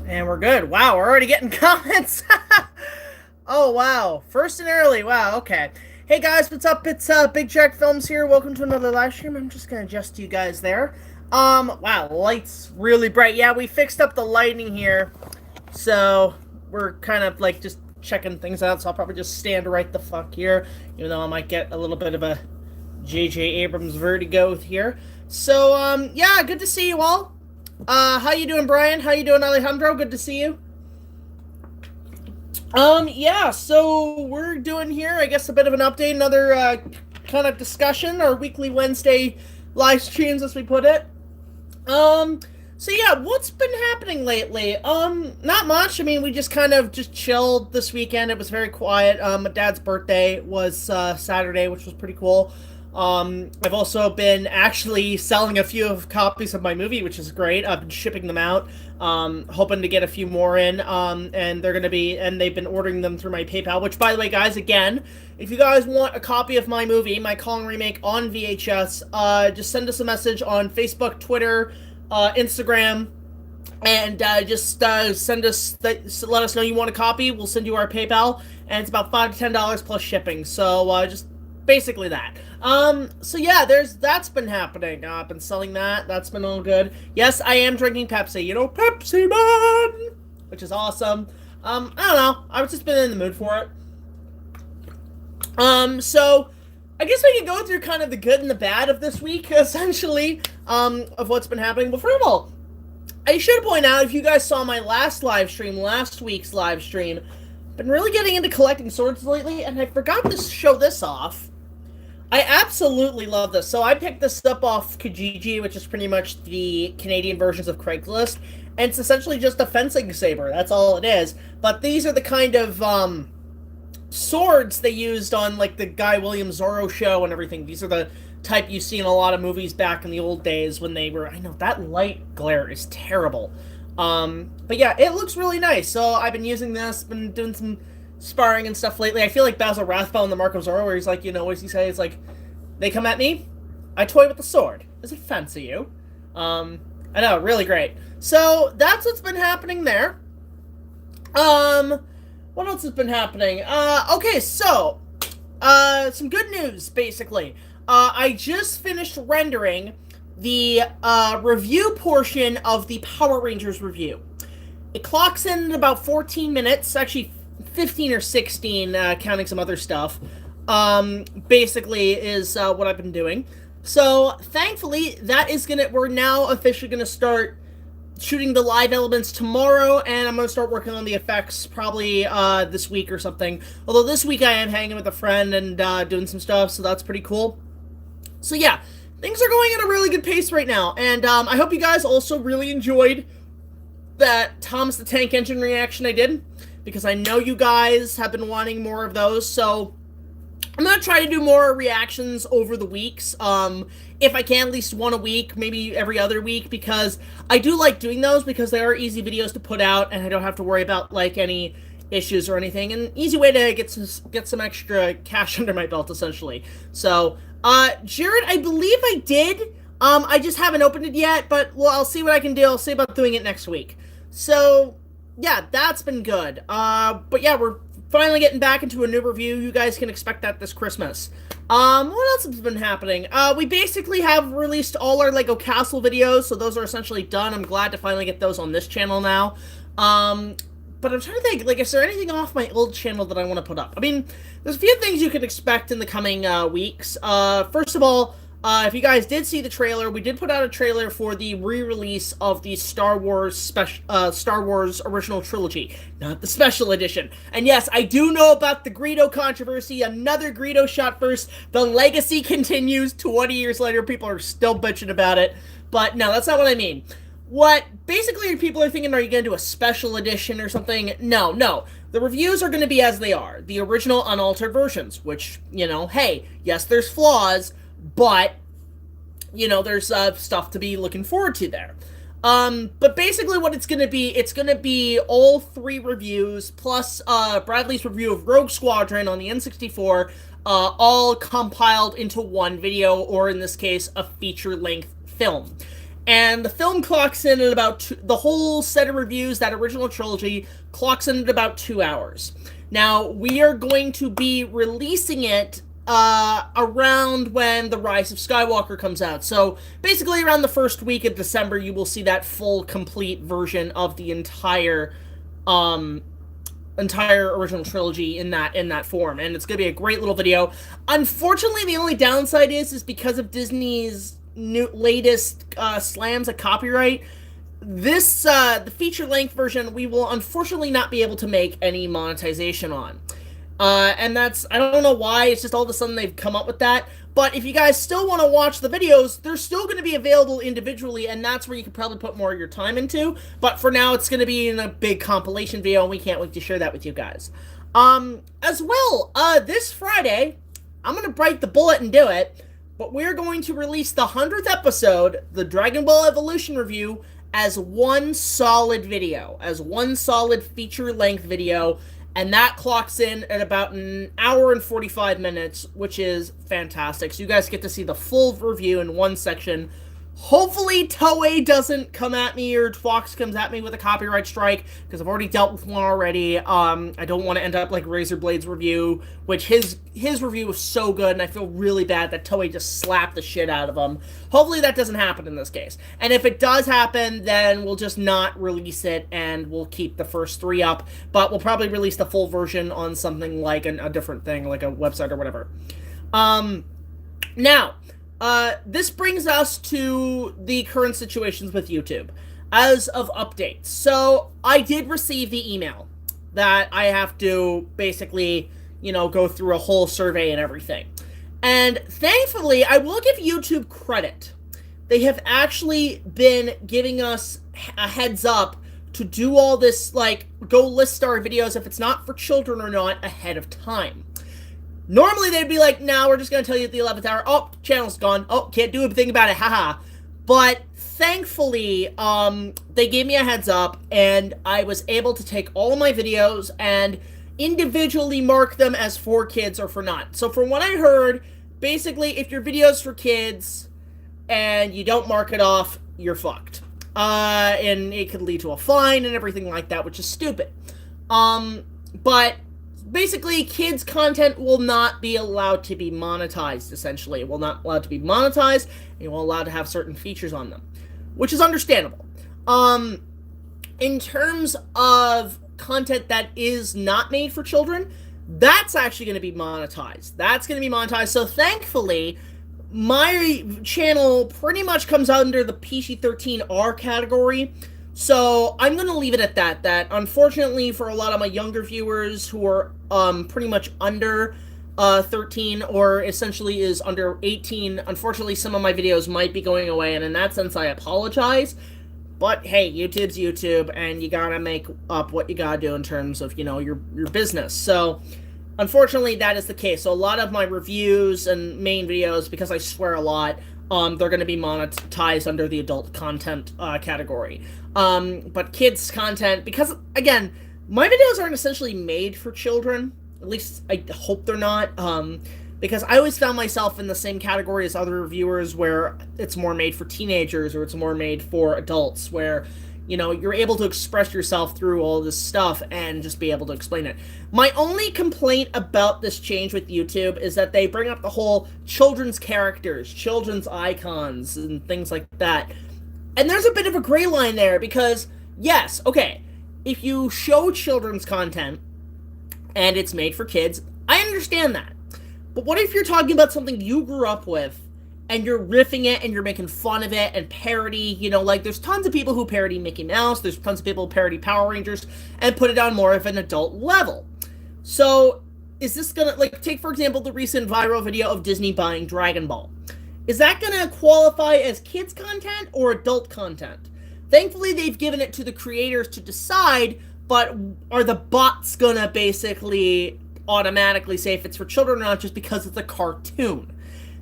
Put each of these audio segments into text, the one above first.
And we're good. Wow, we're already getting comments. Oh, wow. First and early. Wow, okay. Hey, guys, what's up? It's Big Jack Films here. Welcome to another live stream. I'm just going to adjust you guys there. Wow, light's really bright. Yeah, we fixed up the lighting here. So, we're kind of, like, just checking things out. So, I'll probably just stand right the fuck here. Even though I might get a little bit of a J.J. Abrams vertigo here. So, yeah, good to see you all. How you doing, Brian? How you doing, Alejandro? Good to see you. Yeah, so we're doing here, I guess, a bit of an update, another, kind of discussion, our weekly Wednesday live streams, as we put it. So yeah, what's been happening lately? Not much. I mean, we just kind of just chilled this weekend. It was very quiet. My dad's birthday was, Saturday, which was pretty cool. I've also been actually selling a few of copies of my movie, which is great. I've been shipping them out, hoping to get a few more in, and they've been ordering them through my PayPal, which, by the way, guys, again, if you guys want a copy of my movie, my Calling Remake on VHS, just send us a message on Facebook, Twitter, Instagram, and, send us, let us know you want a copy. We'll send you our PayPal, and it's about $5 to $10 plus shipping, so, just basically that. So yeah, that's been happening. I've been selling that. That's been all good. Yes, I am drinking Pepsi. You know, Pepsi Man! Which is awesome. I don't know. I've just been in the mood for it. So, I guess we can go through kind of the good and the bad of this week, essentially, of what's been happening. But first of all, I should point out, if you guys saw my last week's live stream, I've been really getting into collecting swords lately, and I forgot to show this off. I absolutely love this. So I picked this up off Kijiji, which is pretty much the Canadian versions of Craigslist, and it's essentially just a fencing saber. That's all it is. But these are the kind of swords they used on, like, the Guy William Zorro show and everything. These are the type you see in a lot of movies back in the old days when they were... I know, that light glare is terrible. But yeah, it looks really nice. So I've been using this, been doing some sparring and stuff lately. I feel like Basil Rathbone in the Mark of Zorro, where he's like, you know, what does he say? It's like, they come at me, I toy with the sword. Does it fancy you? I know, really great. So, that's what's been happening there. What else has been happening? Okay, so, some good news, basically. I just finished rendering the, review portion of the Power Rangers review. It clocks in about 14 minutes, actually 15 or 16, counting some other stuff, basically is, what I've been doing. So, thankfully, we're now officially gonna start shooting the live elements tomorrow, and I'm gonna start working on the effects probably, this week or something. Although this week I am hanging with a friend and, doing some stuff, so that's pretty cool. So yeah, things are going at a really good pace right now, and, I hope you guys also really enjoyed that Thomas the Tank Engine reaction I did, because I know you guys have been wanting more of those, so I'm gonna try to do more reactions over the weeks, if I can, at least one a week, maybe every other week, because I do like doing those, because they are easy videos to put out, and I don't have to worry about, like, any issues or anything, and easy way to get some extra cash under my belt, essentially. So, Jared, I believe I did, I just haven't opened it yet, but, well, I'll see what I can do. I'll see about doing it next week. So, yeah, that's been good. But yeah, we're finally getting back into a new review. You guys can expect that this Christmas. What else has been happening? We basically have released all our Lego Castle videos, so those are essentially done. I'm glad to finally get those on this channel now. But I'm trying to think, like, is there anything off my old channel that I want to put up? I mean, there's a few things you could expect in the coming, weeks. First of all, if you guys did see the trailer, we did put out a trailer for the re-release of the Star Wars original trilogy, not the special edition. And yes, I do know about the Greedo controversy. Another Greedo shot first. The legacy continues. 20 years later, people are still bitching about it. But no, that's not what I mean. What basically people are thinking, are you going to do a special edition or something? No. The reviews are going to be as they are. The original unaltered versions, which, you know, hey, yes, there's flaws, but, you know, there's stuff to be looking forward to there. But basically what it's gonna be all three reviews, plus Bradley's review of Rogue Squadron on the N64, all compiled into one video, or in this case, a feature-length film. And the film clocks in at about the whole set of reviews, that original trilogy, clocks in at about 2 hours. Now, we are going to be releasing it around when The Rise of Skywalker comes out. So, basically around the first week of December, you will see that full, complete version of the entire original trilogy in that form. And it's going to be a great little video. Unfortunately, the only downside is because of Disney's latest slams at copyright, this the feature-length version we will unfortunately not be able to make any monetization on. And that's, I don't know why, it's just all of a sudden they've come up with that. But if you guys still want to watch the videos, they're still going to be available individually, and that's where you could probably put more of your time into. But for now, it's going to be in a big compilation video, and we can't wait to share that with you guys. As well, this Friday, I'm going to bite the bullet and do it, but we're going to release the 100th episode, the Dragon Ball Evolution review, as one solid video, as one solid feature-length video, and that clocks in at about an hour and 45 minutes, which is fantastic. So you guys get to see the full review in one section. Hopefully Toei doesn't come at me, or Fox comes at me with a copyright strike, because I've already dealt with one already. I don't want to end up like Razor Blade's review, which his review was so good, and I feel really bad that Toei just slapped the shit out of him. Hopefully that doesn't happen in this case. And if it does happen, then we'll just not release it, and we'll keep the first 3 up, but we'll probably release the full version on something like a different thing, like a website or whatever. Now, this brings us to the current situations with YouTube as of updates. So I did receive the email that I have to basically, go through a whole survey and everything. And thankfully, I will give YouTube credit. They have actually been giving us a heads up to do all this, like, go list our videos if it's not for children or not ahead of time. Normally, they'd be like, no, we're just going to tell you at the 11th hour, oh, channel's gone, oh, can't do a thing about it, haha. But thankfully, they gave me a heads up, and I was able to take all of my videos and individually mark them as for kids or for not. So from what I heard, basically, if your video's for kids and you don't mark it off, you're fucked. And it could lead to a fine and everything like that, which is stupid. But basically, kids' content will not be allowed to be monetized, essentially. It will not allowed to be monetized, and you will allowed to have certain features on them, which is understandable. In terms of content that is not made for children, that's actually going to be monetized. That's going to be monetized, so thankfully, my channel pretty much comes under the PG-13R category. So I'm going to leave it at that. That unfortunately for a lot of my younger viewers who are pretty much under 13 or essentially is under 18, unfortunately some of my videos might be going away, and in that sense I apologize. But hey, YouTube's YouTube, and you gotta make up what you gotta do in terms of, your business. So unfortunately that is the case. So a lot of my reviews and main videos, because I swear a lot, they're going to be monetized under the adult content category. But kids content, because, again, my videos aren't essentially made for children. At least I hope they're not. Because I always found myself in the same category as other reviewers where it's more made for teenagers or it's more made for adults, where, you're able to express yourself through all this stuff and just be able to explain it. My only complaint about this change with YouTube is that they bring up the whole children's characters, children's icons, and things like that. And there's a bit of a gray line there because, yes, okay, if you show children's content and it's made for kids, I understand that. But what if you're talking about something you grew up with and you're riffing it and you're making fun of it and parody, like there's tons of people who parody Mickey Mouse, there's tons of people who parody Power Rangers and put it on more of an adult level. So is this gonna, like, take for example the recent viral video of Disney buying Dragon Ball. Is that gonna qualify as kids content or adult content? Thankfully they've given it to the creators to decide, but are the bots gonna basically automatically say if it's for children or not just because it's a cartoon?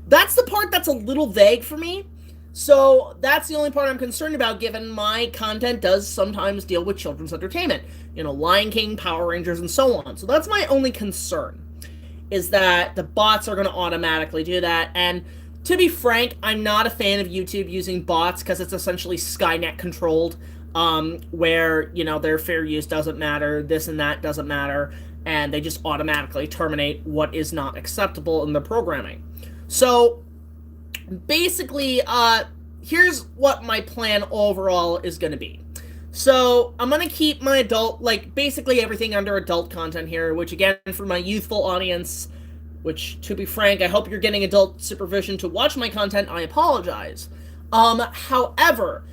That's the part that's a little vague for me. So that's the only part I'm concerned about, given my content does sometimes deal with children's entertainment. Lion King, Power Rangers, and so on. So that's my only concern, is that the bots are going to automatically do that. And To be frank, I'm not a fan of YouTube using bots because it's essentially Skynet controlled, where, you know, their fair use doesn't matter, this and that doesn't matter, and they just automatically terminate what is not acceptable in the programming. So, basically, here's what my plan overall is going to be. So, I'm going to keep my adult, like, basically everything under adult content here, which, again, for my youthful audience, which, to be frank, I hope you're getting adult supervision to watch my content, I apologize. However,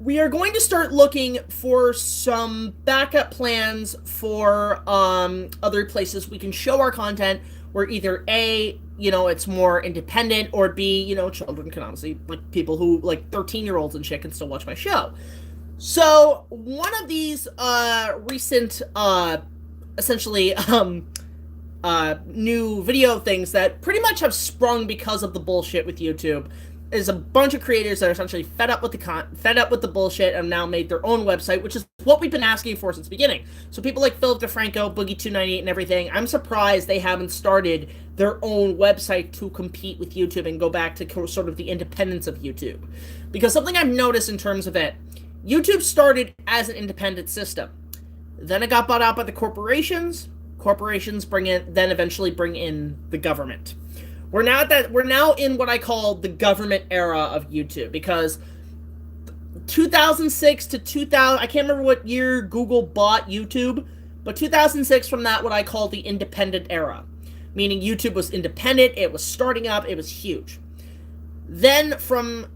we are going to start looking for some backup plans for, other places we can show our content, where either A, you know, it's more independent, or B, you know, children can honestly, like, people who, like, 13-year-olds and shit can still watch my show. So, one of these, recent, essentially, new video things that pretty much have sprung because of the bullshit with YouTube is a bunch of creators that are essentially fed up with the bullshit and now made their own website, which is what we've been asking for since the beginning. So people like Philip DeFranco, Boogie298, and everything, I'm surprised they haven't started their own website to compete with YouTube and go back to sort of the independence of YouTube. Because something I've noticed in terms of it, YouTube started as an independent system. Then it got bought out by the corporations. Corporations then eventually bring in the government. We're now in what I call the government era of YouTube, because 2006 to 2000, I can't remember what year Google bought YouTube, but 2006 from that, what I call the independent era, meaning YouTube was independent, it was starting up, it was huge. Then from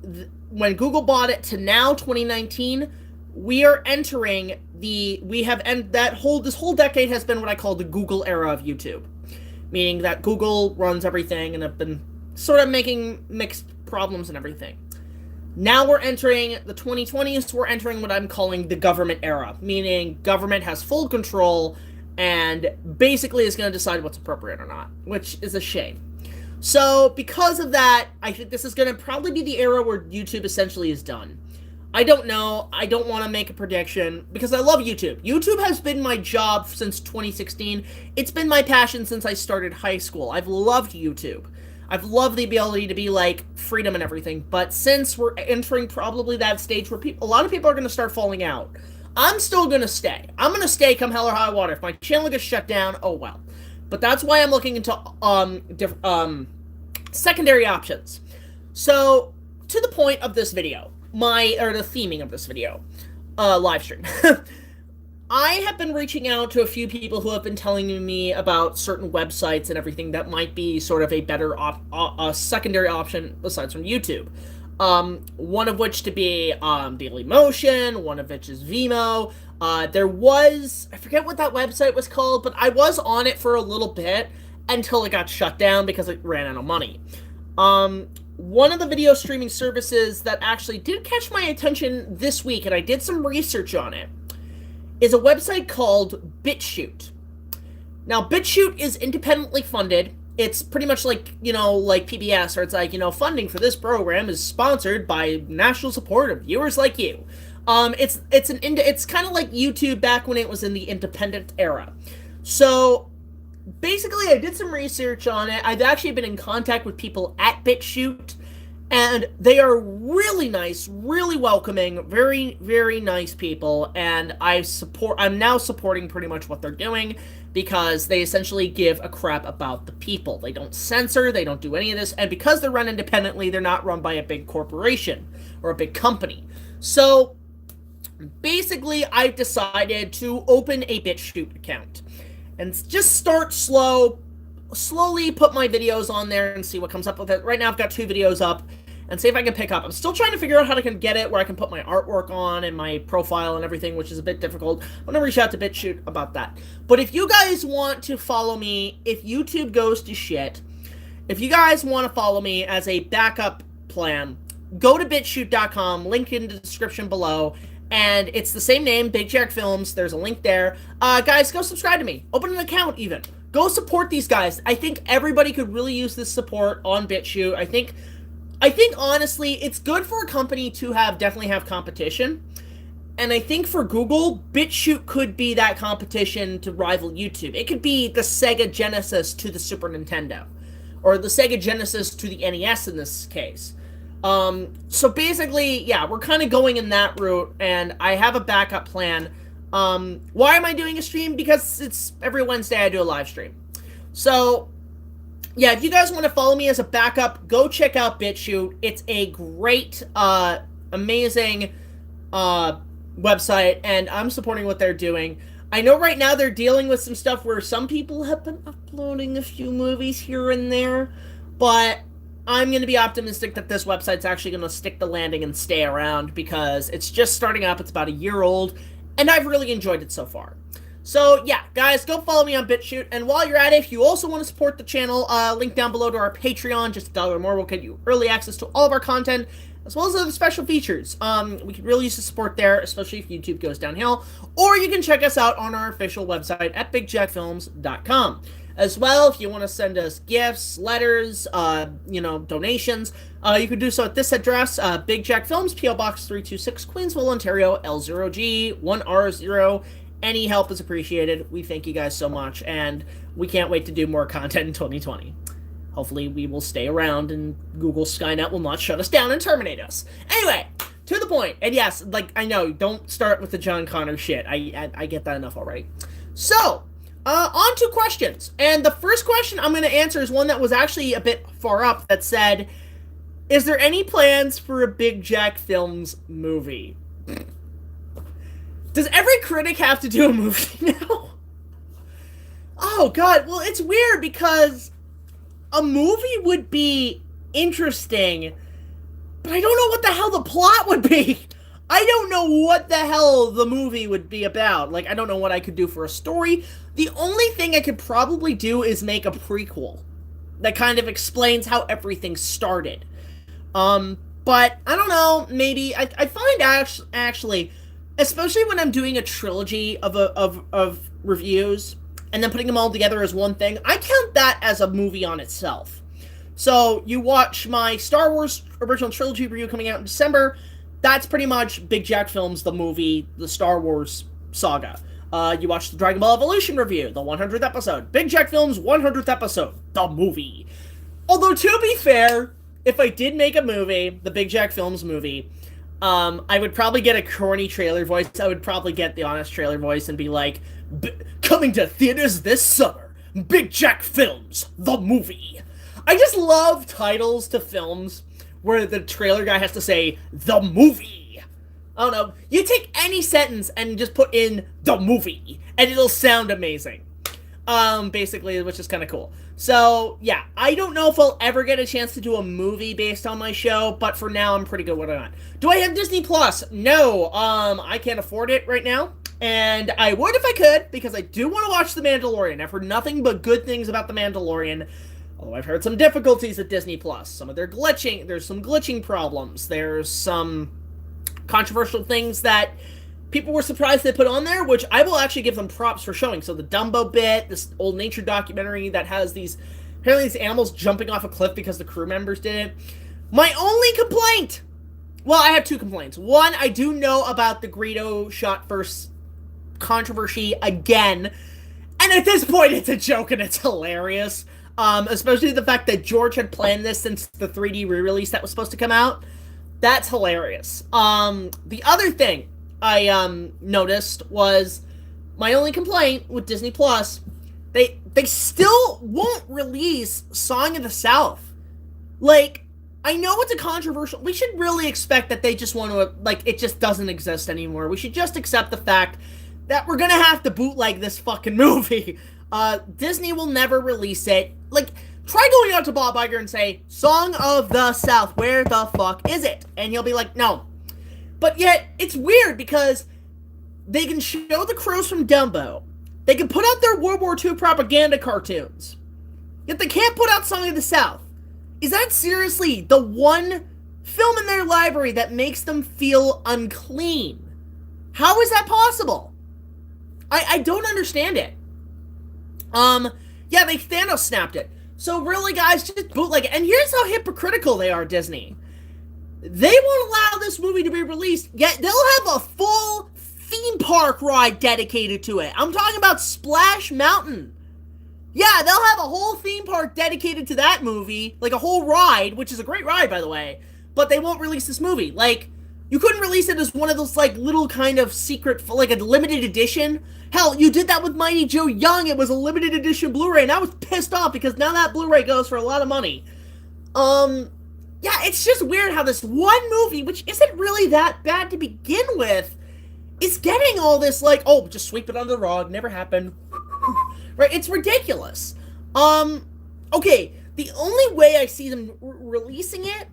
when Google bought it to now, 2019, we are entering this whole decade has been what I call the Google era of YouTube. Meaning that Google runs everything and have been sort of making mixed problems and everything. Now we're entering the 2020s, we're entering what I'm calling the government era. Meaning government has full control and basically is going to decide what's appropriate or not. Which is a shame. So because of that, I think this is going to probably be the era where YouTube essentially is done. I don't know. I don't want to make a prediction because I love YouTube. YouTube has been my job since 2016. It's been my passion since I started high school. I've loved YouTube. I've loved the ability to be like freedom and everything. But since we're entering probably that stage where a lot of people are going to start falling out, I'm still going to stay. I'm going to stay come hell or high water. If my channel gets shut down, oh well. But that's why I'm looking into secondary options. So, to the point of this video. The theming of this video, live stream. I have been reaching out to a few people who have been telling me about certain websites and everything that might be sort of a better secondary option besides from YouTube. One of which to be Dailymotion, one of which is Vimeo. There was, I forget what that website was called, but I was on it for a little bit until it got shut down because it ran out of money. One of the video streaming services that actually did catch my attention this week, and I did some research on it, is a website called BitchShoot. Now, BitchShoot is independently funded. It's pretty much like, you know, like PBS, or it's like, you know, funding for this program is sponsored by national support of viewers like you. It's kind of like YouTube back when it was in the independent era. So, basically, I did some research on it. I've actually been in contact with people at BitchShoot, and they are really nice, really welcoming, very, very nice people, and I'm now supporting pretty much what they're doing, because they essentially give a crap about the people. They don't censor, they don't do any of this, and because they're run independently, they're not run by a big corporation, or a big company. So, basically, I've decided to open a BitchShoot account. And just start slowly put my videos on there and see what comes up with it. Right now I've got 2 videos up, and see if I can pick up. I'm still trying to figure out how to get it where I can put my artwork on and my profile and everything, which is a bit difficult. I'm going to reach out to BitchShoot about that. But if you guys want to follow me, if YouTube goes to shit, if you guys want to follow me as a backup plan, go to BitchShoot.com, link in the description below. And it's the same name, BigJackFilms. There's a link there. Guys, go subscribe to me. Open an account, even. Go support these guys. I think everybody could really use this support on BitchShoot. I think honestly, it's good for a company to definitely have competition. And I think for Google, BitchShoot could be that competition to rival YouTube. It could be the Sega Genesis to the Super Nintendo. or the Sega Genesis to the NES in this case. So basically, yeah, we're kind of going in that route, and I have a backup plan. Why am I doing a stream? Because it's every Wednesday I do a live stream. So, yeah, if you guys want to follow me as a backup, go check out BitchShoot. It's a great, amazing, website, and I'm supporting what they're doing. I know right now they're dealing with some stuff where some people have been uploading a few movies here and there, but I'm going to be optimistic that this website's actually going to stick the landing and stay around, because it's just starting up. It's about a year old, and I've really enjoyed it so far. So, yeah, guys, go follow me on BitShoot, and while you're at it, if you also want to support the channel, link down below to our Patreon. Just $1 or more will get you early access to all of our content, as well as other special features. We could really use the support there, especially if YouTube goes downhill. Or you can check us out on our official website at BigJackFilms.com. As well, if you want to send us gifts, letters, donations, you could do so at this address, Big Jack Films, P.O. Box 326, Queensville, Ontario, L0G, 1R0. Any help is appreciated. We thank you guys so much, and we can't wait to do more content in 2020. Hopefully we will stay around and Google Skynet will not shut us down and terminate us. Anyway, to the point. And yes, like, I know, don't start with the John Connor shit. I get that enough already. So, on to questions. And the first question I'm going to answer is one that was actually a bit far up, that said, is there any plans for a Big Jack Films movie? Does every critic have to do a movie now? Oh, God. Well, it's weird because a movie would be interesting, but I don't know what the hell the plot would be. I don't know what the hell the movie would be about. Like, I don't know what I could do for a story. The only thing I could probably do is make a prequel that kind of explains how everything started. But I don't know, maybe I find actually, especially when I'm doing a trilogy of reviews and then putting them all together as one thing, I count that as a movie on itself. So you watch my Star Wars original trilogy review coming out in December. That's pretty much Big Jack Films, the movie, the Star Wars saga. You watch the Dragon Ball Evolution review, the 100th episode. Big Jack Films, 100th episode, the movie. Although, to be fair, if I did make a movie, the Big Jack Films movie, I would probably get a corny trailer voice. I would probably get the honest trailer voice and be like, coming to theaters this summer, Big Jack Films, the movie. I just love titles to films where the trailer guy has to say, the movie. I don't know. You take any sentence and just put in the movie, and it'll sound amazing. Basically, which is kind of cool. So, yeah, I don't know if I'll ever get a chance to do a movie based on my show, but for now, I'm pretty good with it on. Do I have Disney Plus? No, I can't afford it right now, and I would if I could, because I do want to watch The Mandalorian. I've heard nothing but good things about The Mandalorian, although I've heard some difficulties at Disney Plus. Some of their glitching, there's some glitching problems, there's some controversial things that people were surprised they put on there, which I will actually give them props for showing. So the Dumbo bit, this old nature documentary that has apparently these animals jumping off a cliff because the crew members did it. My only complaint, well, I have two complaints. One, I do know about the Greedo shot first controversy again, and at this point it's a joke and it's hilarious. Especially the fact that George had planned this since the 3D re-release that was supposed to come out. That's hilarious. The other thing I noticed was my only complaint with Disney Plus. They still won't release Song of the South. Like, I know it's a controversial. We should really expect that they just want to, like, it just doesn't exist anymore. We should just accept the fact that we're gonna have to bootleg this fucking movie. Disney will never release it. Like, try going out to Bob Iger and say, Song of the South, where the fuck is it? And he'll be like, no. But yet, it's weird because they can show the crows from Dumbo. They can put out their World War II propaganda cartoons. Yet they can't put out Song of the South. Is that seriously the one film in their library that makes them feel unclean? How is that possible? I don't understand it. Yeah, they Thanos snapped it. So really, guys, just bootleg it. And here's how hypocritical they are, Disney. They won't allow this movie to be released, yet they'll have a full theme park ride dedicated to it. I'm talking about Splash Mountain. Yeah, they'll have a whole theme park dedicated to that movie, like a whole ride, which is a great ride, by the way, but they won't release this movie. Like, you couldn't release it as one of those, like, little kind of secret, like a limited edition. Hell, you did that with Mighty Joe Young. It was a limited edition Blu-ray, and I was pissed off because now that Blu-ray goes for a lot of money. Yeah, it's just weird how this one movie, which isn't really that bad to begin with, is getting all this, like, oh, just sweep it under the rug, never happened. Right? It's ridiculous. Okay, the only way I see them releasing it,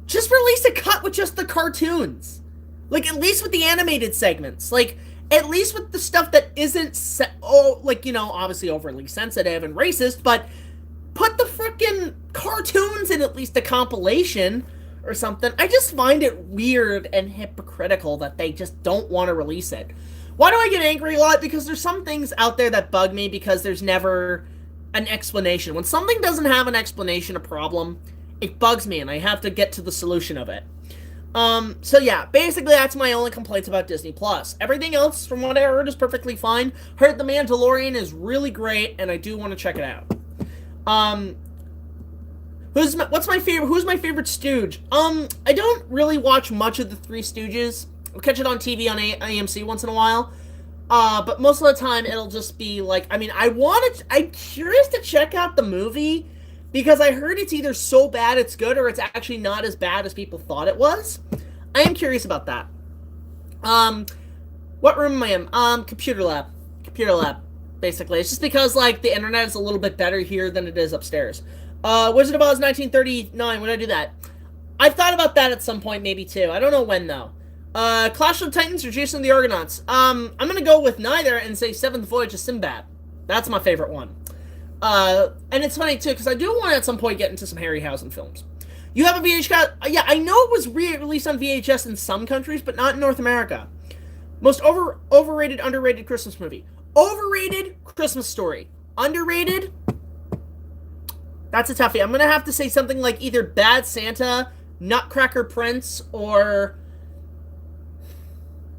just release a cut with just the cartoons. Like, at least with the animated segments. Like, at least with the stuff that isn't, like, you know, obviously overly sensitive and racist, but put the frickin' cartoons in at least a compilation or something. I just find it weird and hypocritical that they just don't want to release it. Why do I get angry a lot? Because there's some things out there that bug me because there's never an explanation. When something doesn't have an explanation, a problem, it bugs me and I have to get to the solution of it. So yeah, basically that's my only complaints about Disney Plus. Everything else, from what I heard, is perfectly fine. Heard The Mandalorian is really great, and I do want to check it out. Who's my favorite Stooge? I don't really watch much of the Three Stooges. I'll catch it on TV on AMC once in a while. But most of the time it'll just be like, I mean, I'm curious to check out the movie because I heard it's either so bad it's good or it's actually not as bad as people thought it was. I am curious about that. What room am I in? Computer lab. Computer lab, basically. It's just because, like, the internet is a little bit better here than it is upstairs. Wizard of Oz 1939, when did I do that? I've thought about that at some point, maybe, too. I don't know when, though. Clash of Titans or Jason the Argonauts? I'm gonna go with neither and say Seventh Voyage of Sinbad. That's my favorite one. And it's funny, too, because I do want to at some point get into some Harryhausen films. You have a VHS? Yeah, I know it was re-released on VHS in some countries, but not in North America. Most overrated, underrated Christmas movie. Overrated, Christmas Story. Underrated? That's a toughie. I'm gonna have to say something like either Bad Santa, Nutcracker Prince, or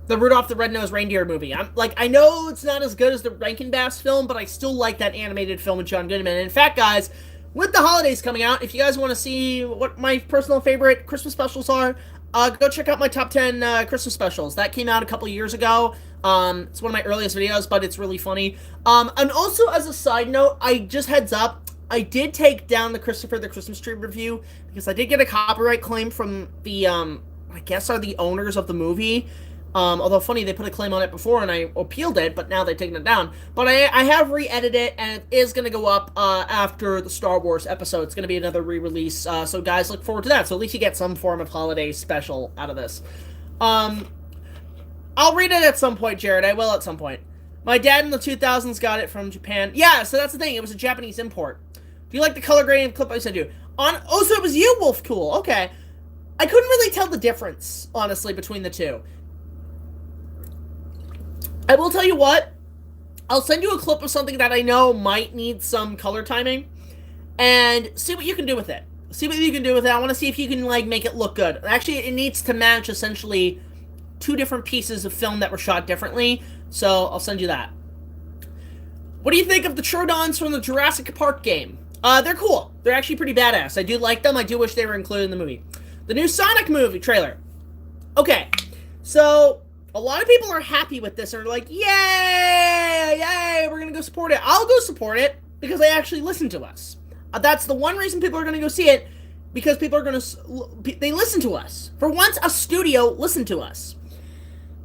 the Rudolph the Red-Nosed Reindeer movie. I know it's not as good as the Rankin Bass film, but I still like that animated film with John Goodman. And in fact, guys, with the holidays coming out, if you guys want to see what my personal favorite Christmas specials are, go check out my top 10 Christmas specials. That came out a couple years ago. It's one of my earliest videos, but it's really funny. And also, as a side note, heads up, I did take down the Christopher the Christmas Tree review because I did get a copyright claim from the, I guess are the owners of the movie. Although funny, they put a claim on it before and I appealed it, but now they've taken it down. But I have re-edited it, and it is going to go up after the Star Wars episode. It's going to be another re-release, so guys, look forward to that. So at least you get some form of holiday special out of this. I'll read it at some point, Jared. I will at some point. My dad in the 2000s got it from Japan. Yeah, so that's the thing. It was a Japanese import. Do you like the color grading clip I sent you? Oh, so it was you, Wolf Cool. Okay. I couldn't really tell the difference, honestly, between the two. I will tell you what, I'll send you a clip of something that I know might need some color timing, and see what you can do with it. See what you can do with it. I want to see if you can, like, make it look good. Actually, it needs to match, essentially, two different pieces of film that were shot differently, so I'll send you that. What do you think of the Troodons from the Jurassic Park game? They're cool. They're actually pretty badass. I do like them. I do wish they were included in the movie. The new Sonic movie trailer. Okay, so a lot of people are happy with this and are like, yay, yay, we're going to go support it. I'll go support it because they actually listen to us. That's the one reason people are going to go see it, because people are going to, they listen to us. For once, a studio listened to us.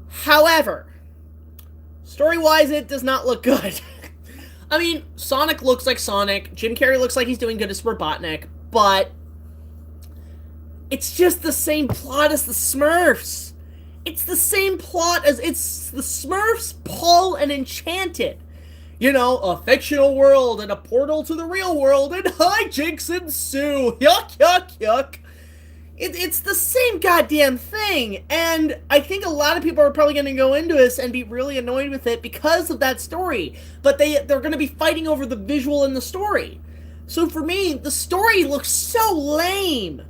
However, story-wise, it does not look good. I mean, Sonic looks like Sonic. Jim Carrey looks like he's doing good as Robotnik, but it's just the same plot as the Smurfs. It's the same plot as it's the Smurfs, Paul, and Enchanted. You know, a fictional world and a portal to the real world, and hijinks ensue. Yuck, yuck, yuck. It's the same goddamn thing, and I think a lot of people are probably going to go into this and be really annoyed with it because of that story. But they're going to be fighting over the visual in the story. So for me, the story looks so lame.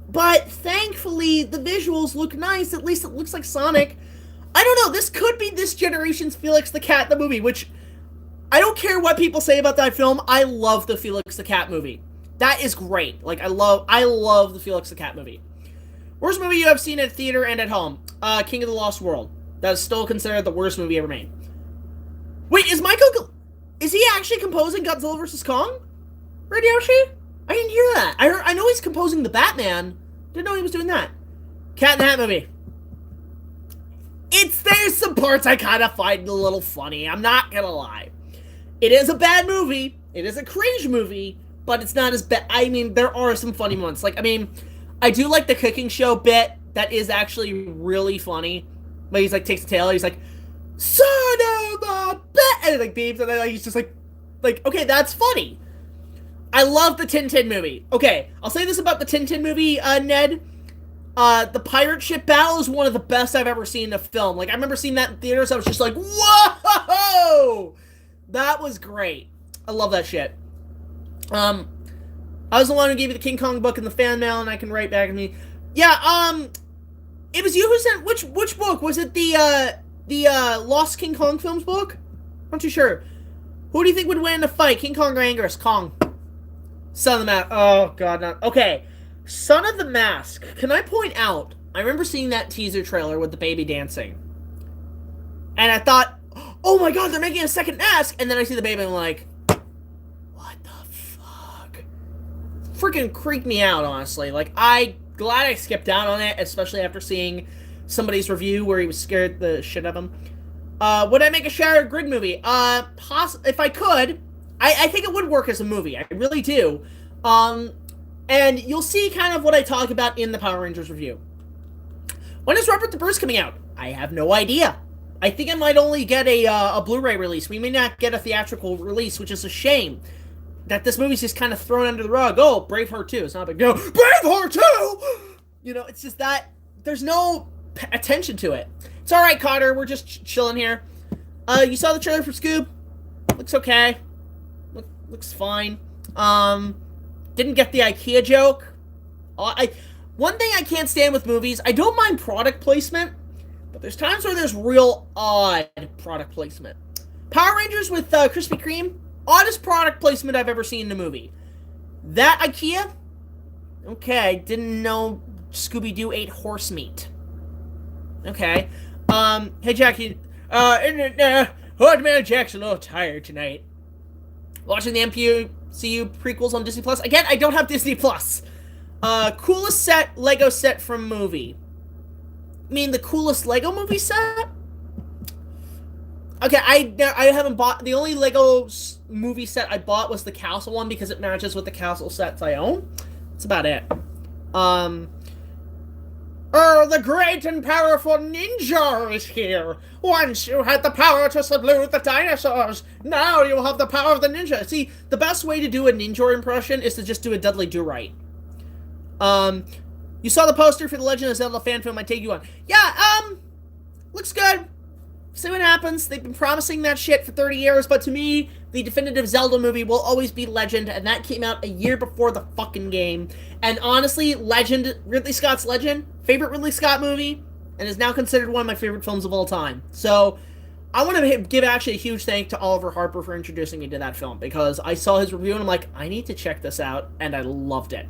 But thankfully, the visuals look nice. At least it looks like Sonic. I don't know. This could be this generation's Felix the Cat the movie, which I don't care what people say about that film. I love the Felix the Cat movie. That is great. Like, I love the Felix the Cat movie. Worst movie you have seen at theater and at home? King of the Lost World. That is still considered the worst movie ever made. Wait, is he actually composing Godzilla vs. Kong? Radioshi? I didn't hear that. I know he's composing the Batman. Didn't know he was doing that. Cat in the Hat movie. There's some parts I kind of find a little funny. I'm not gonna lie. It is a bad movie. It is a cringe movie, but it's not as bad. I mean, there are some funny moments. Like, I mean, I do like the cooking show bit. That is actually really funny. But he's like, takes the tail, he's like, son of a bitch, and it like beeps, and then like, he's just like, okay, that's funny. I love the Tintin movie. Okay, I'll say this about the Tintin movie, Ned. The pirate ship battle is one of the best I've ever seen in a film. Like, I remember seeing that in theaters, I was just like, whoa! That was great. I love that shit. I was the one who gave you the King Kong book in the fan mail, and I can write back at me. Yeah, it was you who sent, which book? Was it the Lost King Kong Films book? I'm not too sure. Who do you think would win in a fight? King Kong or Angus? Kong. Son of the Mask. Oh, God, no. Okay. Son of the Mask. Can I point out, I remember seeing that teaser trailer with the baby dancing. And I thought, oh my God, they're making a second mask. And then I see the baby and I'm like, what the fuck? Freaking creeped me out, honestly. Like, glad I skipped out on it, especially after seeing somebody's review where he was scared the shit of him. Would I make a Shattered Grid movie? If I could, I think it would work as a movie. I really do. And you'll see kind of what I talk about in the Power Rangers review. When is Robert the Bruce coming out? I have no idea. I think I might only get a Blu-ray release. We may not get a theatrical release, which is a shame. That this movie's just kind of thrown under the rug. Oh, Braveheart 2. It's not a big deal. Braveheart 2! You know, it's just that there's no attention to it. It's alright, Cotter. We're just chilling here. You saw the trailer for Scoob? Looks okay. Looks fine. Didn't get the IKEA joke. One thing I can't stand with movies, I don't mind product placement, but there's times where there's real odd product placement. Power Rangers with Krispy Kreme, oddest product placement I've ever seen in a movie. That IKEA? Okay, didn't know Scooby-Doo ate horse meat. Okay. Hey Jackie, Old Man Jack's a little tired tonight. Watching the MCU prequels on Disney Plus. Again, I don't have Disney Plus. Coolest Lego set from movie. I mean, the coolest Lego movie set? Okay, I haven't bought... The only Lego movie set I bought was the castle one because it matches with the castle sets I own. That's about it. The great and powerful ninja is here. Once you had the power to subdue the dinosaurs, now you have the power of the ninja. See, the best way to do a ninja impression is to just do a Dudley Do-Right. You saw the poster for the Legend of Zelda fan film I take you on. Yeah, looks good. See what happens. They've been promising that shit for 30 years, but to me, the definitive Zelda movie will always be Legend, and that came out a year before the fucking game. And honestly, Legend, Ridley Scott's Legend, favorite Ridley Scott movie, and is now considered one of my favorite films of all time. So, I want to give actually a huge thank to Oliver Harper for introducing me to that film, because I saw his review and I'm like, I need to check this out, and I loved it.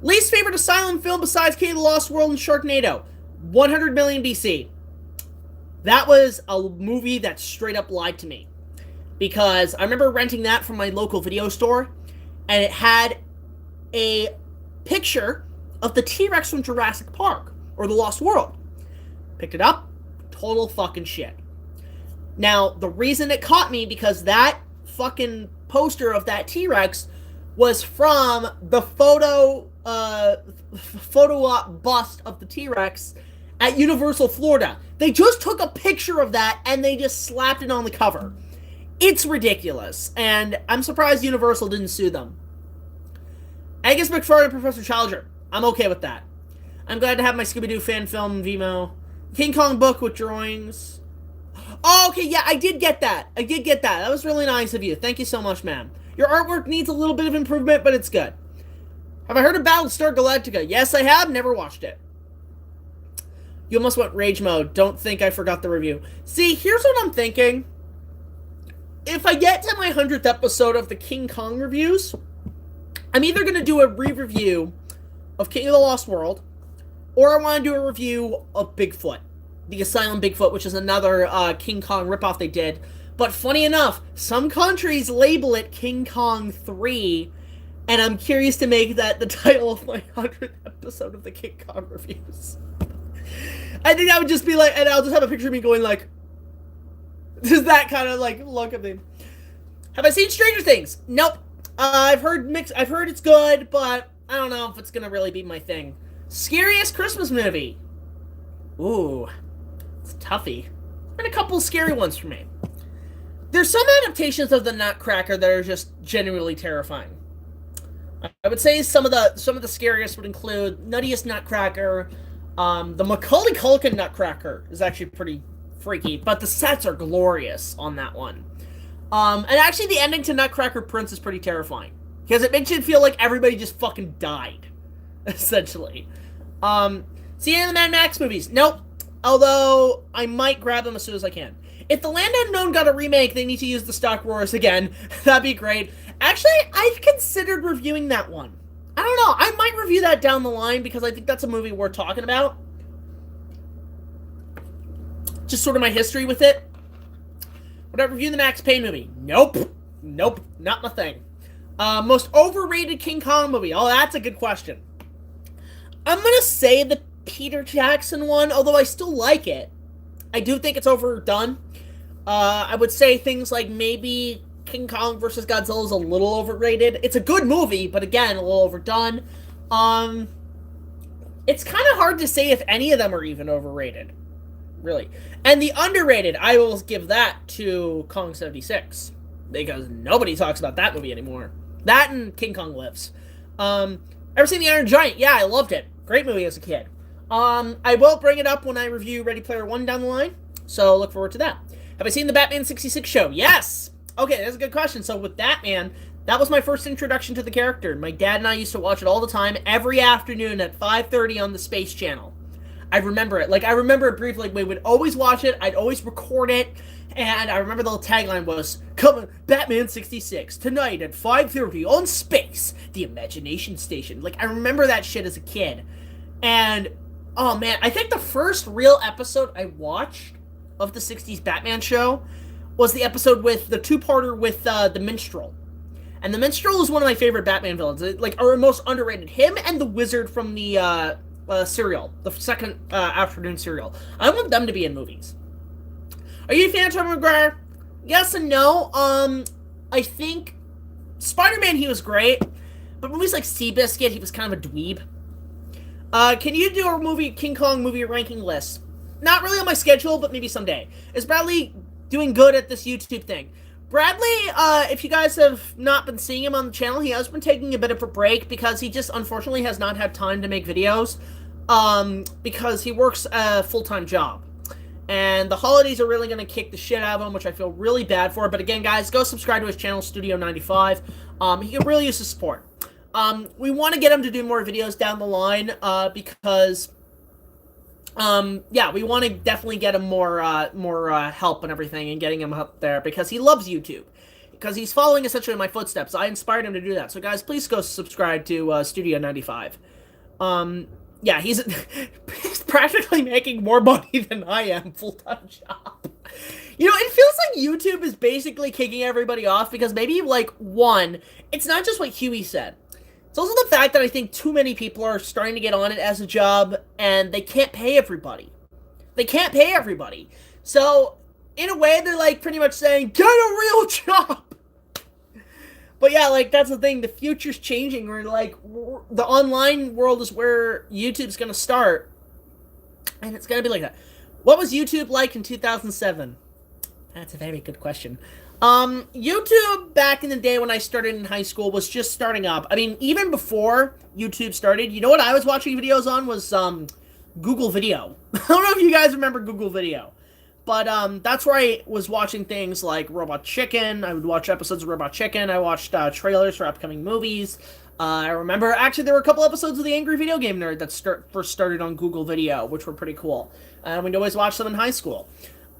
Least favorite Asylum film besides King of the Lost World and Sharknado. 100 Million BC. That was a movie that straight up lied to me. Because I remember renting that from my local video store, and it had a picture of the T-Rex from Jurassic Park, or The Lost World. Picked it up, total fucking shit. Now, the reason it caught me, because that fucking poster of that T-Rex was from the photo op bust of the T-Rex at Universal Florida. They just took a picture of that and they just slapped it on the cover. It's ridiculous, and I'm surprised Universal didn't sue them. Angus McFarlane, Professor Challenger. I'm okay with that. I'm glad to have my Scooby-Doo fan film Vimeo. King Kong book with drawings. Oh, okay, yeah, I did get that. That was really nice of you. Thank you so much, ma'am. Your artwork needs a little bit of improvement, but it's good. Have I heard of Battlestar Galactica? Yes, I have. Never watched it. You almost went rage mode. Don't think I forgot the review. See, here's what I'm thinking. if I get to my 100th episode of the King Kong reviews, I'm either going to do a re-review of King of the Lost World, or I want to do a review of Bigfoot, the Asylum Bigfoot, which is another King Kong ripoff they did. But funny enough, some countries label it King Kong 3, and I'm curious to make that the title of my 100th episode of the King Kong reviews. I think that would just be like, and I'll just have a picture of me going like, just that kind of like look at me. Have I seen Stranger Things? Nope. I've heard it's good, but I don't know if it's gonna really be my thing. Scariest Christmas movie? Ooh, it's toughy. There's been a couple of scary ones for me. There's some adaptations of the Nutcracker that are just genuinely terrifying. I would say some of the scariest would include Nuttiest Nutcracker. The Macaulay Culkin Nutcracker is actually pretty freaky, but the sets are glorious on that one. And actually the ending to Nutcracker Prince is pretty terrifying, because it makes you feel like everybody just fucking died, essentially. See any of the Mad Max movies? Nope. Although, I might grab them as soon as I can. If The Land Unknown got a remake, they need to use the stock roars again. That'd be great. Actually, I've considered reviewing that one. I don't know. I might review that down the line, because I think that's a movie worth talking about. Just sort of my history with it. Would I review the Max Payne movie? Nope. Nope. Not my thing. Most overrated King Kong movie? Oh, that's a good question. I'm gonna say the Peter Jackson one, although I still like it. I do think it's overdone. I would say things like maybe King Kong vs. Godzilla is a little overrated. It's a good movie, but again, a little overdone. It's kind of hard to say if any of them are even overrated, really. And the underrated, I will give that to Kong 76, because nobody talks about that movie anymore. That and King Kong Lives. Ever seen The Iron Giant? Yeah, I loved it. Great movie as a kid. I will bring it up when I review Ready Player One down the line, so look forward to that. Have I seen the Batman 66 show? Yes! Okay, that's a good question. So with Batman, that was my first introduction to the character. My dad and I used to watch it all the time, every afternoon at 5:30 on the Space Channel. I remember it. Like, I remember it briefly. We would always watch it. I'd always record it. And I remember the little tagline was, "Come Batman 66, tonight at 5:30 on Space, the Imagination Station." Like, I remember that shit as a kid. And, oh man, I think the first real episode I watched of the 60s Batman show was the episode with the two-parter with the Minstrel. And the Minstrel is one of my favorite Batman villains. Like, or most underrated. Him and the Wizard from the serial, the second afternoon serial. I want them to be in movies. Are you a fan of Tobey Maguire? Yes and no. I think Spider-Man, he was great, but movies like Seabiscuit, he was kind of a dweeb. Can you do a King Kong movie ranking list? Not really on my schedule, but maybe someday. Is Bradley doing good at this YouTube thing? Bradley, if you guys have not been seeing him on the channel, he has been taking a bit of a break because he just unfortunately has not had time to make videos, because he works a full-time job. And the holidays are really going to kick the shit out of him, which I feel really bad for. But again, guys, go subscribe to his channel, Studio95. He could really use the support. We want to get him to do more videos down the line, because, yeah, we want to definitely get him more help and everything, and getting him up there, because he loves YouTube. Because he's following essentially my footsteps. I inspired him to do that. So, guys, please go subscribe to Studio95. Yeah, he's practically making more money than I am full-time job. You know, it feels like YouTube is basically kicking everybody off because maybe, like, one, it's not just what Huey said. It's also the fact that I think too many people are starting to get on it as a job, and they can't pay everybody. They can't pay everybody. So, in a way, they're, like, pretty much saying, get a real job! But yeah, like, that's the thing, the future's changing, where, like, the online world is where YouTube's gonna start, and it's gonna be like that. What was YouTube like in 2007? That's a very good question. YouTube, back in the day when I started in high school, was just starting up. I mean, even before YouTube started, you know what I was watching videos on was, Google Video. I don't know if you guys remember Google Video. But, that's where I was watching things like Robot Chicken. I would watch episodes of Robot Chicken. I watched, trailers for upcoming movies. I remember, actually, there were a couple episodes of The Angry Video Game Nerd that first started on Google Video, which were pretty cool. We'd always watch them in high school.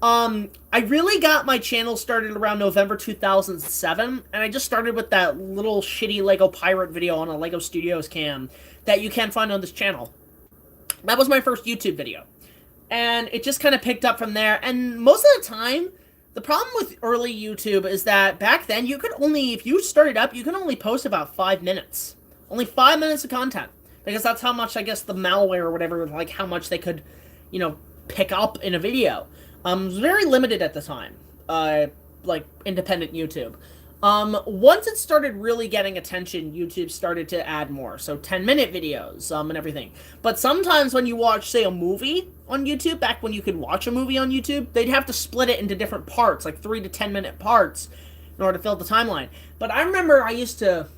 I really got my channel started around November 2007, and I just started with that little shitty Lego pirate video on a Lego Studios cam that you can find on this channel. That was my first YouTube video. And it just kind of picked up from there, and most of the time, the problem with early YouTube is that back then, you could only, if you started up, you could only post about 5 minutes. Only 5 minutes of content. Because that's how much, I guess, the malware or whatever, like, how much they could, you know, pick up in a video. It was very limited at the time. Like, independent YouTube. Once it started really getting attention, YouTube started to add more. So 10-minute videos, and everything. But sometimes when you watch, say, a movie on YouTube, back when you could watch a movie on YouTube, they'd have to split it into different parts, like 3 to 10-minute parts, in order to fill the timeline. But I remember I used to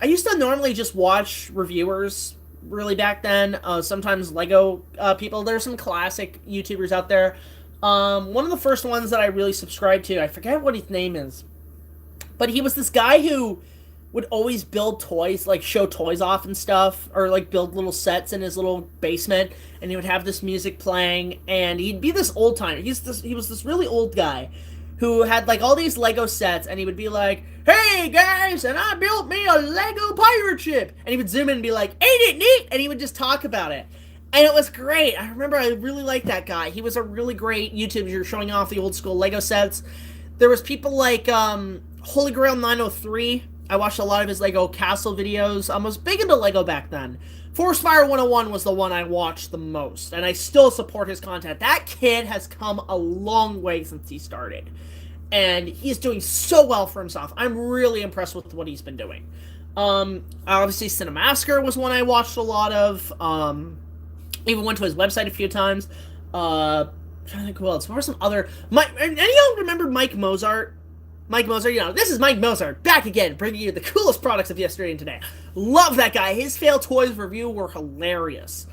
normally just watch reviewers, really, back then. Sometimes Lego people. There's some classic YouTubers out there. One of the first ones that I really subscribed to, I forget what his name is, but he was this guy who would always build toys, like show toys off and stuff, or like build little sets in his little basement, and he would have this music playing, and he'd be this old timer. He was this really old guy who had like all these Lego sets, and he would be like, "Hey guys, and I built me a Lego pirate ship," and he would zoom in and be like, "Ain't it neat?" and he would just talk about it. And it was great. I remember I really liked that guy. He was a really great YouTuber showing off the old school Lego sets. There was people like Holy Grail 903. I watched a lot of his Lego castle videos. I was big into Lego back then. Forest Fire 101 was the one I watched the most, and I still support his content. That kid has come a long way since he started, and he's doing so well for himself. I'm really impressed with what he's been doing. Obviously, Cinemasker was one I watched a lot of. Even went to his website a few times. I'm trying to think who else. What were some other... Any of y'all remember Mike Mozart? Mike Mozart, you know, this is Mike Mozart, back again, bringing you the coolest products of yesterday and today. Love that guy. His failed toys review were hilarious.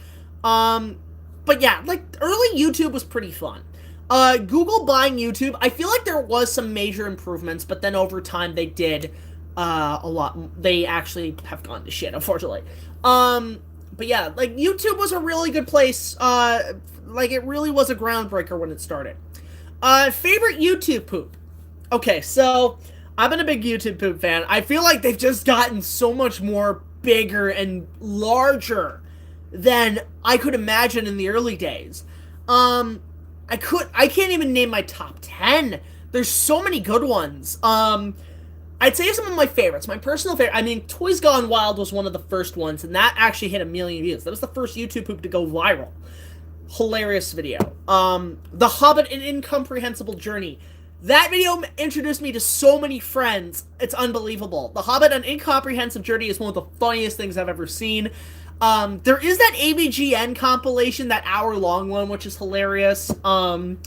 But yeah, like, early YouTube was pretty fun. Google buying YouTube, I feel like there was some major improvements, but then over time they did a lot. They actually have gone to shit, unfortunately. But yeah, like, YouTube was a really good place. Like, it really was a groundbreaker when it started. Favorite YouTube poop? Okay, so, I've been a big YouTube poop fan. I feel like they've just gotten so much more bigger and larger than I could imagine in the early days. I can't even name my top 10. There's so many good ones. I'd say some of my favorites. My personal favorite, I mean, Toys Gone Wild was one of the first ones, and that actually hit 1 million views. That was the first YouTube poop to go viral. Hilarious video. The Hobbit: An Incomprehensible Journey. That video introduced me to so many friends. It's unbelievable. The Hobbit: An Incomprehensible Journey is one of the funniest things I've ever seen. There is that AVGN compilation, that hour-long one, which is hilarious. I'm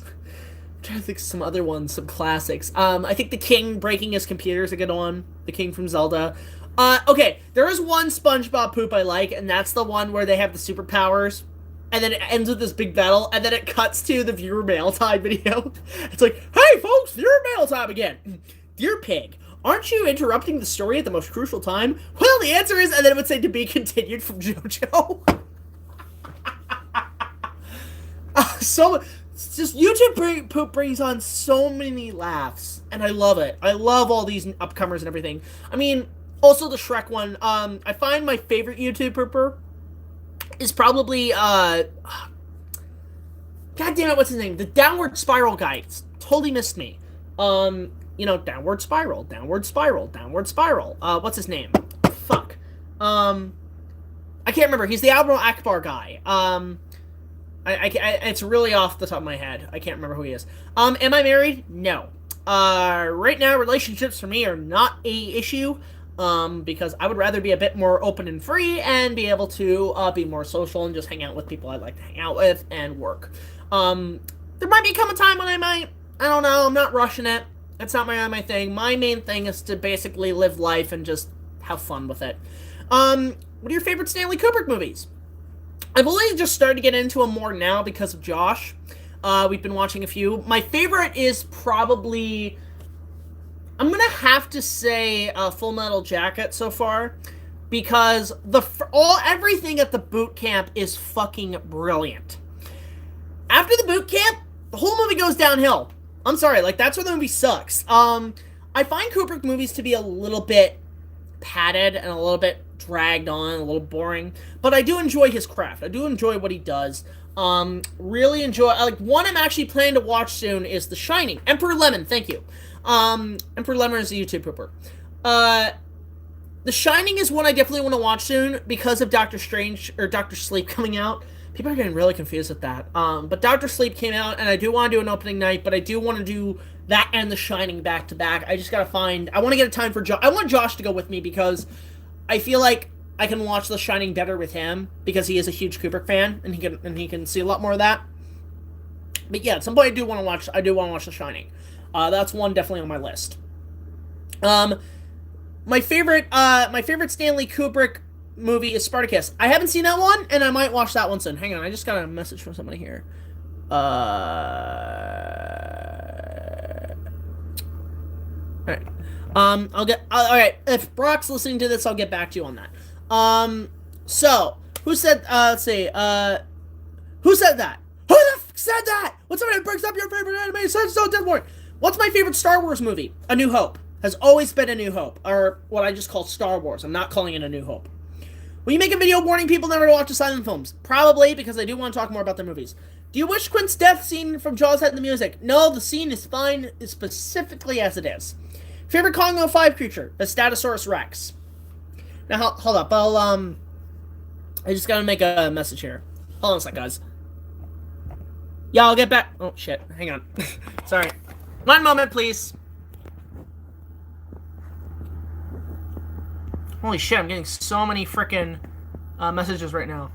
trying to think of some other ones, some classics. I think The King breaking his computer is a good one. The King from Zelda. Okay, there is one SpongeBob poop I like, and that's the one where they have the superpowers, and then it ends with this big battle, and then it cuts to the viewer mail time video. It's like, "Hey folks, viewer mail time again. Dear Pig, aren't you interrupting the story at the most crucial time?" Well, the answer is, and then it would say, "To be continued" from JoJo. So, it's just YouTube poop brings on so many laughs, and I love it. I love all these upcomers and everything. I mean, also the Shrek one. I find my favorite YouTube pooper is probably, God damn it, what's his name? The Downward Spiral guy. It's totally missed me. You know, Downward Spiral, Downward Spiral, Downward Spiral. What's his name? Fuck. I can't remember. He's the Admiral Akbar guy. It's really off the top of my head. I can't remember who he is. Am I married? No. Right now, relationships for me are not a issue, because I would rather be a bit more open and free and be able to, be more social and just hang out with people I'd like to hang out with and work. There might become a time when I don't know, I'm not rushing it. It's not my thing. My main thing is to basically live life and just have fun with it. What are your favorite Stanley Kubrick movies? I've only just started to get into them more now because of Josh. We've been watching a few. My favorite is probably... I'm gonna have to say Full Metal Jacket so far, because everything at the boot camp is fucking brilliant. After the boot camp, the whole movie goes downhill. I'm sorry, like, that's where the movie sucks. I find Kubrick movies to be a little bit padded and a little bit dragged on, a little boring, but I do enjoy his craft. I do enjoy what he does. Really enjoy, like, one I'm actually planning to watch soon is The Shining. Emperor Lemon, thank you. Emperor Lemon is a YouTube pooper. The Shining is one I definitely want to watch soon because of Doctor Strange, or Doctor Sleep coming out. People are getting really confused with that. But Doctor Sleep came out, and I do want to do an opening night, but I do want to do that and The Shining back to back. I just gotta find, I want to get a time for Josh. I want Josh to go with me because I feel like I can watch The Shining better with him because he is a huge Kubrick fan, and he can see a lot more of that. But yeah, at some point I do want to watch The Shining. That's one definitely on my list. My favorite Stanley Kubrick movie is Spartacus. I haven't seen that one, and I might watch that one soon. Hang on, I just got a message from somebody here. Alright. Alright, if Brock's listening to this, I'll get back to you on that. So, who said, let's see, who said that? Who the f said that? When somebody brings up your favorite anime, so Deadpool. What's my favorite Star Wars movie? A New Hope. Has always been A New Hope, or what I just call Star Wars. I'm not calling it A New Hope. Will you make a video warning people never to watch the silent films? Probably, because I do want to talk more about their movies. Do you wish Quint's death scene from Jaws had the music? No, the scene is fine, specifically as it is. Favorite Congo 5 creature? The Statosaurus Rex. Now, hold up. I just gotta make a message here. Hold on a sec, guys. Yeah, I'll get back. Oh, shit. Hang on. Sorry. One moment, please. Holy shit, I'm getting so many frickin' messages right now.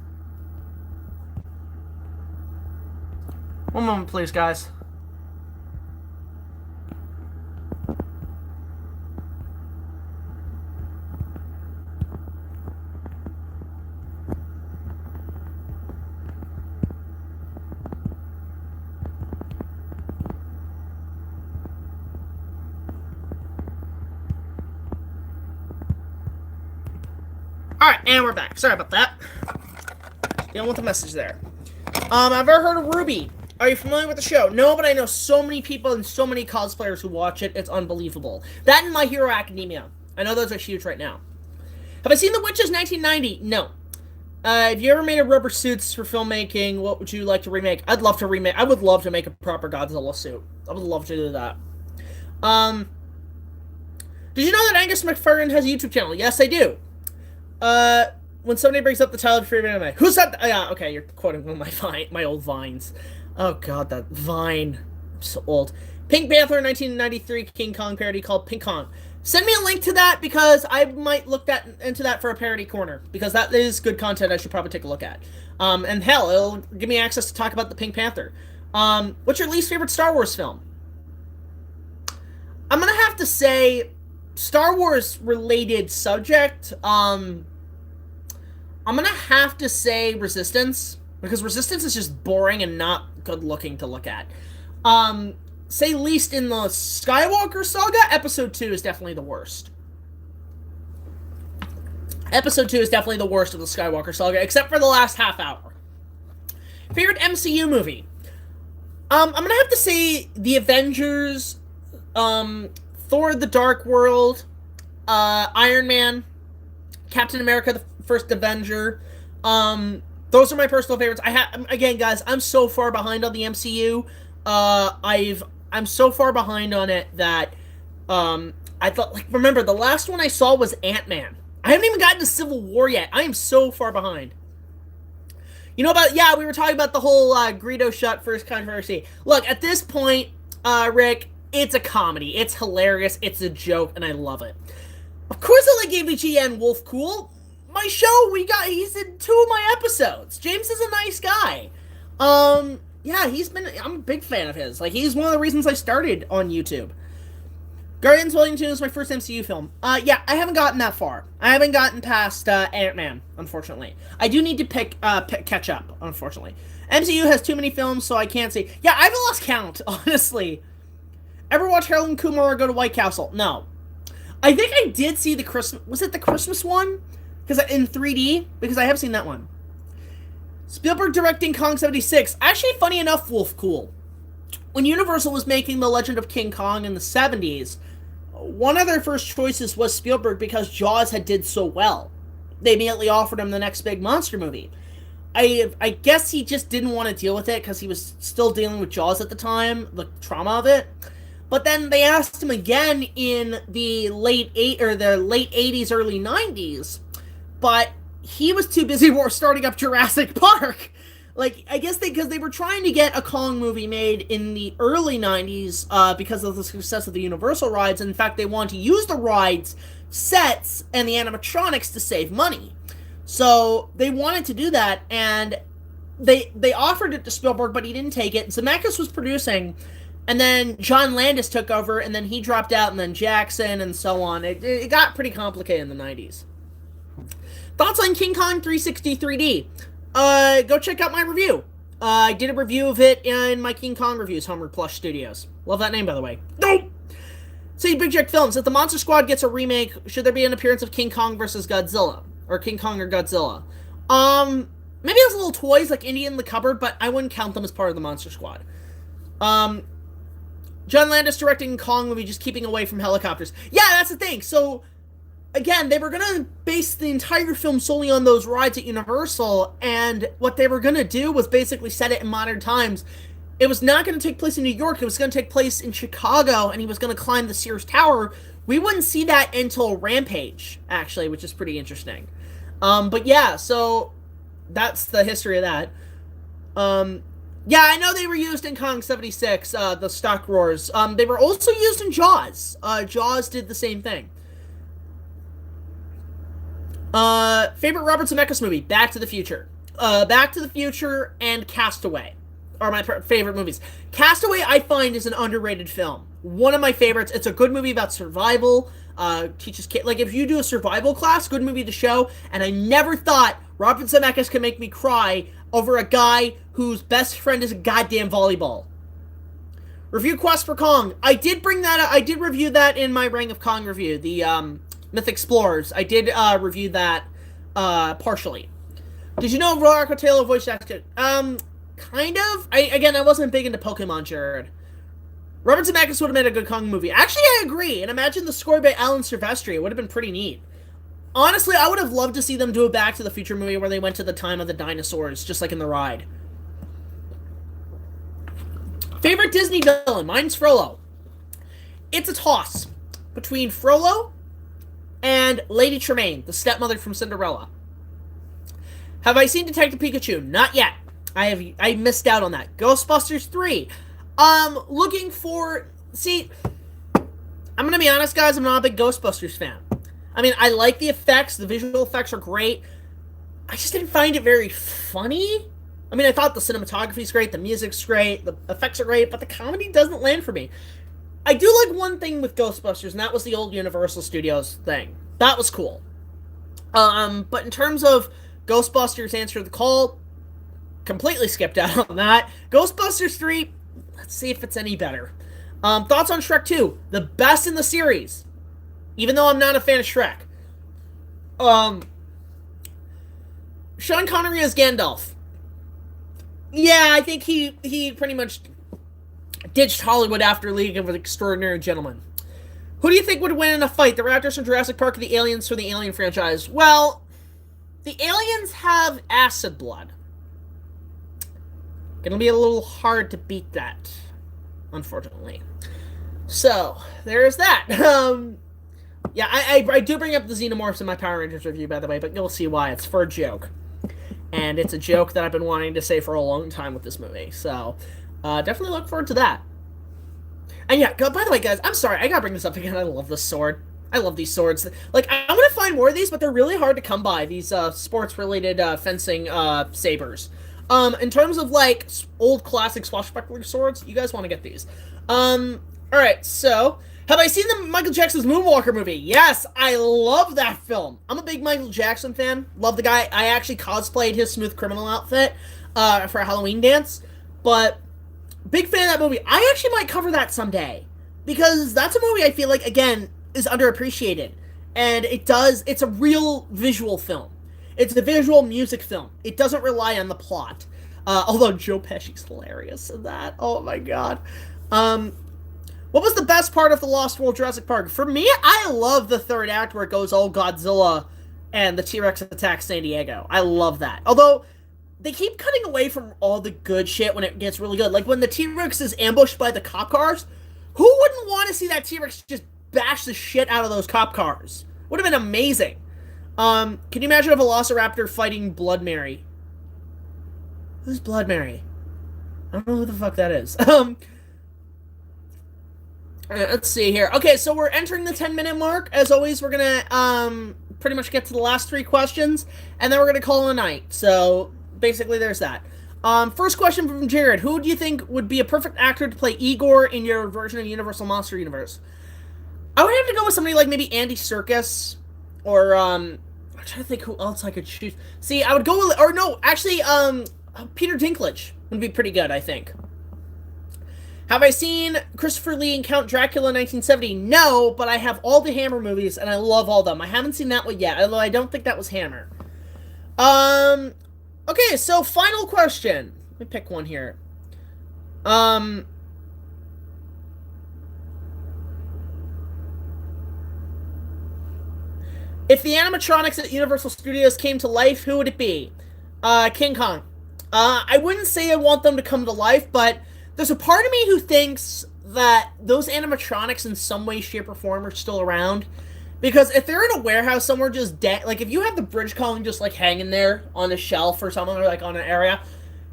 One moment, please, guys. Alright, and we're back. Sorry about that. Dealing with the message there. I've ever heard of Ruby. Are you familiar with the show? No, but I know so many people and so many cosplayers who watch it. It's unbelievable. That and My Hero Academia. I know those are huge right now. Have I seen The Witches 1990? No. Have you ever made a rubber suits for filmmaking? What would you like to remake? I'd love to remake. I would love to make a proper Godzilla suit. I would love to do that. Did you know that Angus McFerrin has a YouTube channel? Yes, I do. When somebody brings up the title of your favorite anime, who said that? Yeah, okay, you're quoting one of my old vines. Oh god, that vine. I'm so old. Pink Panther 1993 King Kong parody called Pink Kong. Send me a link to that because I might look into that for a parody corner because that is good content I should probably take a look at. And hell, it'll give me access to talk about the Pink Panther. What's your least favorite Star Wars film? I'm gonna have to say Star Wars related subject. I'm gonna have to say Resistance because Resistance is just boring and not good looking to look at. Say least in the Skywalker saga, Episode 2 is definitely the worst. Episode 2 is definitely the worst of the Skywalker saga, except for the last half hour. Favorite MCU movie? I'm gonna have to say The Avengers, Thor the Dark World, Iron Man, Captain America the First Avenger. Those are my personal favorites. Again, guys, I'm so far behind on the MCU. I'm so far behind on it that I thought, like, remember the last one I saw was Ant-Man. I haven't even gotten to Civil War yet. I am so far behind. You know about, yeah, we were talking about the whole Greedo shot first controversy. Look, at this point, Rick, it's a comedy. It's hilarious. It's a joke, and I love it. Of course I like AVG and Wolf Cool. My show, he's in 2 of my episodes. James is a nice guy. Yeah, I'm a big fan of his. Like, he's one of the reasons I started on YouTube. Guardians Volume 2 is my first MCU film. Yeah, I haven't gotten that far. I haven't gotten past, Ant-Man, unfortunately. I do need to catch up, unfortunately. MCU has too many films, so I can't see. Yeah, I've lost count, honestly. Ever watch Harold and Kumar go to White Castle? No. I think I did see the Christmas... Was it the Christmas one? Because in 3D? Because I have seen that one. Spielberg directing Kong 76. Actually, funny enough, Wolf Cool. when Universal was making The Legend of King Kong in the 70s, one of their first choices was Spielberg because Jaws had did so well. They immediately offered him the next big monster movie. I guess he just didn't want to deal with it because he was still dealing with Jaws at the time, the trauma of it. But then they asked him again in the late 80s, early 90s, but he was too busy starting up Jurassic Park. Like, I guess because they were trying to get a Kong movie made in the early 90s because of the success of the Universal rides. And in fact, they wanted to use the rides, sets, and the animatronics to save money. So they wanted to do that, and they offered it to Spielberg, but he didn't take it. Zemeckis was producing, and then John Landis took over, and then he dropped out, and then Jackson, and so on. It got pretty complicated in the 90s. Thoughts on King Kong 360 3D? Go check out my review. I did a review of it in my King Kong reviews, Homework Plush Studios. Love that name, by the way. Nope! See, BigJackFilms, if the Monster Squad gets a remake, should there be an appearance of King Kong versus Godzilla? Or King Kong or Godzilla? Maybe as little toys like Indian in the Cupboard, but I wouldn't count them as part of the Monster Squad. John Landis directing Kong movie, just keeping away from helicopters. Yeah, that's the thing. So, again, they were going to base the entire film solely on those rides at Universal, and what they were going to do was basically set it in modern times. It was not going to take place in New York. It was going to take place in Chicago, and he was going to climb the Sears Tower. We wouldn't see that until Rampage, actually, which is pretty interesting. But yeah, so that's the history of that. Yeah, I know they were used in Kong 76, the stock roars. They were also used in Jaws. Jaws did the same thing. Favorite Robert Zemeckis movie? Back to the Future. Back to the Future and Castaway are my favorite movies. Castaway, I find, is an underrated film. One of my favorites. It's a good movie about survival. Teaches kids, like, if you do a survival class, good movie to show. And I never thought Robert Zemeckis could make me cry over a guy whose best friend is a goddamn volleyball. Review Quest for Kong. I did bring that up. I did review that in my Ring of Kong review. The Myth Explorers. I did review that partially. Did you know Rocco Taylor voice acted? Kind of. I wasn't big into Pokemon, Jared. Robert Zemeckis would have made a good Kong movie. Actually, I agree. And imagine the score by Alan Silvestri. It would have been pretty neat. Honestly, I would have loved to see them do a Back to the Future movie where they went to the time of the dinosaurs, just like in the ride. Favorite Disney villain? Mine's Frollo. It's a toss between Frollo and Lady Tremaine, the stepmother from Cinderella. Have I seen Detective Pikachu? Not yet. I missed out on that. Ghostbusters 3. Looking for... See, I'm gonna be honest, guys, I'm not a big Ghostbusters fan. I mean, I like the effects. The visual effects are great. I just didn't find it very funny. I mean, I thought the cinematography's great, the music's great, the effects are great, but the comedy doesn't land for me. I do like one thing with Ghostbusters, and that was the old Universal Studios thing. That was cool. But in terms of Ghostbusters Answer the Call, completely skipped out on that. Ghostbusters 3, let's see if it's any better. Thoughts on Shrek 2? The best in the series. Even though I'm not a fan of Shrek. Sean Connery as Gandalf. Yeah, I think he pretty much ditched Hollywood after League of Extraordinary Gentlemen. Who do you think would win in a fight? The Raptors from Jurassic Park or the Aliens from the Alien franchise? Well, the Aliens have acid blood. Gonna be a little hard to beat that, unfortunately. So, there's that. Yeah, I do bring up the Xenomorphs in my Power Rangers review, by the way, but you'll see why. It's for a joke. And it's a joke that I've been wanting to say for a long time with this movie. So, definitely look forward to that. And yeah, by the way, guys, I'm sorry, I gotta bring this up again. I love this sword. I love these swords. Like, I want to find more of these, but they're really hard to come by, these sports-related fencing sabers. In terms of, like, old classic swashbuckler swords, you guys want to get these. Alright, so, have I seen the Michael Jackson's Moonwalker movie? Yes, I love that film. I'm a big Michael Jackson fan. Love the guy. I actually cosplayed his Smooth Criminal outfit for a Halloween dance. But, big fan of that movie. I actually might cover that someday. Because that's a movie I feel like, again, is underappreciated. And it's a real visual film. It's a visual music film. It doesn't rely on the plot. Although Joe Pesci's hilarious in that. Oh my god. What was the best part of the Lost World Jurassic Park? For me, I love the third act where it goes all Godzilla and the T-Rex attacks San Diego. I love that. Although, they keep cutting away from all the good shit when it gets really good. Like when the T-Rex is ambushed by the cop cars. Who wouldn't want to see that T-Rex just bash the shit out of those cop cars? Would have been amazing. Can you imagine a Velociraptor fighting Blood Mary? Who's Blood Mary? I don't know who the fuck that is. Let's see here. Okay, so we're entering the 10-minute mark. As always, we're gonna pretty much get to the last 3 questions, and then we're gonna call it a night. So basically, there's that. First question from Jared. Who do you think would be a perfect actor to play Igor in your version of Universal Monster Universe? I would have to go with somebody like maybe Andy Serkis, or I'm trying to think who else I could choose. See, I would go with, or no, actually, Peter Dinklage would be pretty good, I think. Have I seen Christopher Lee in Count Dracula 1970? No, but I have all the Hammer movies, and I love all of them. I haven't seen that one yet, although I don't think that was Hammer. Okay, so final question. Let me pick one here. If the animatronics at Universal Studios came to life, who would it be? King Kong. I wouldn't say I want them to come to life, but there's a part of me who thinks that those animatronics in some way, shape, or form are still around. Because if they're in a warehouse somewhere just dead, like if you have the Bridge Kong just like hanging there on a shelf or something, or like on an area,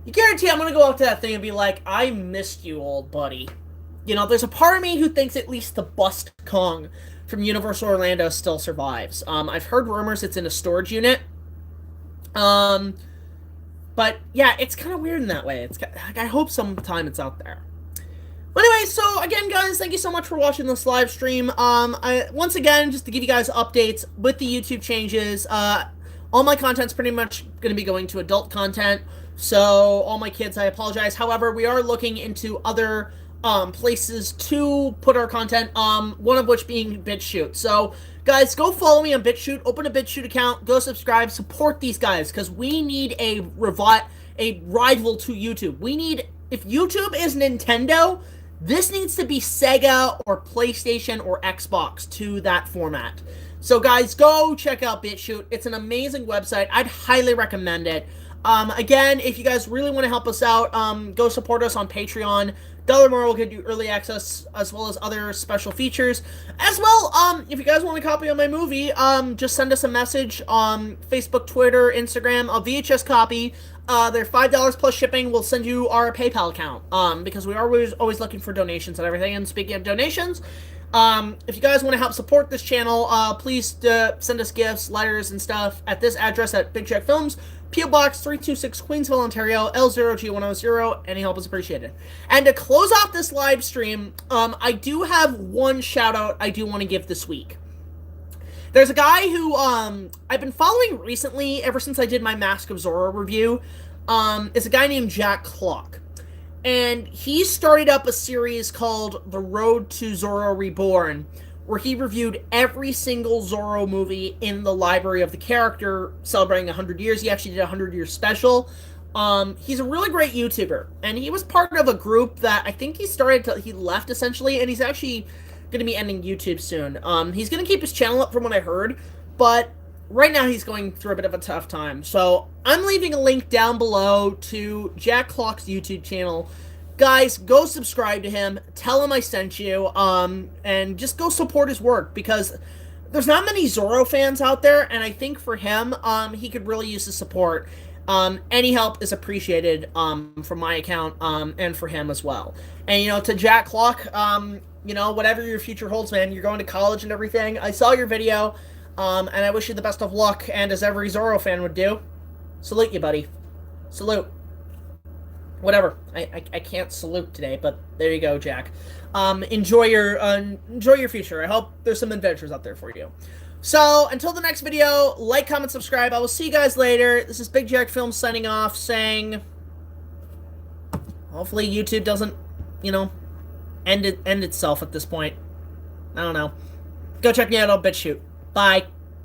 you guarantee I'm going to go up to that thing and be like, I missed you, old buddy. You know, there's a part of me who thinks at least the bust Kong from Universal Orlando still survives. I've heard rumors it's in a storage unit. But yeah, it's kind of weird in that way. It's like, I hope sometime it's out there. But anyway, so again, guys, thank you so much for watching this live stream. Once again, just to give you guys updates with the YouTube changes, all my content's pretty much going to be going to adult content. So all my kids, I apologize. However, we are looking into other places to put our content, one of which being BitShoot. So guys, go follow me on BitShoot, open a BitShoot account, go subscribe, support these guys, because we need a rival to YouTube. We need, if YouTube is Nintendo, this needs to be Sega or PlayStation or Xbox to that format. So guys, go check out BitShoot. It's an amazing website. I'd highly recommend it. Again, if you guys really want to help us out, go support us on Patreon. $1 more will get you early access, as well as other special features. As well, if you guys want a copy of my movie, just send us a message on Facebook, Twitter, Instagram, a VHS copy. They're $5 plus shipping. We'll send you our PayPal account, because we are always looking for donations and everything. And speaking of donations, if you guys want to help support this channel, please send us gifts, letters, and stuff at this address at BigJackFilms, P.O. Box 326, Queensville, Ontario, L0G100. Any help is appreciated. And to close off this live stream, I do have one shout out I do want to give this week. There's a guy who I've been following recently, ever since I did my Mask of Zorro review. It's a guy named Jack Clock. And he started up a series called The Road to Zorro Reborn, where he reviewed every single Zorro movie in the library of the character, celebrating 100 years. He actually did a 100-year special. He's a really great YouTuber, and he was part of a group that I think he left, essentially, and he's actually going to be ending YouTube soon. He's going to keep his channel up from what I heard, but right now he's going through a bit of a tough time. So I'm leaving a link down below to Jack Clock's YouTube channel. Guys, go subscribe to him, tell him I sent you, and just go support his work, because there's not many Zorro fans out there, and I think for him, he could really use the support. Any help is appreciated, from my account, and for him as well. And, you know, to Jack Clock, you know, whatever your future holds, man, you're going to college and everything. I saw your video, and I wish you the best of luck, and as every Zorro fan would do, salute you, buddy. Salute. Whatever. I can't salute today, but there you go, Jack. Enjoy your future. I hope there's some adventures out there for you. So, until the next video, like, comment, subscribe. I will see you guys later. This is BigJackFilms signing off, saying, hopefully YouTube doesn't, you know, end itself at this point. I don't know. Go check me out on BitShoot. Bye.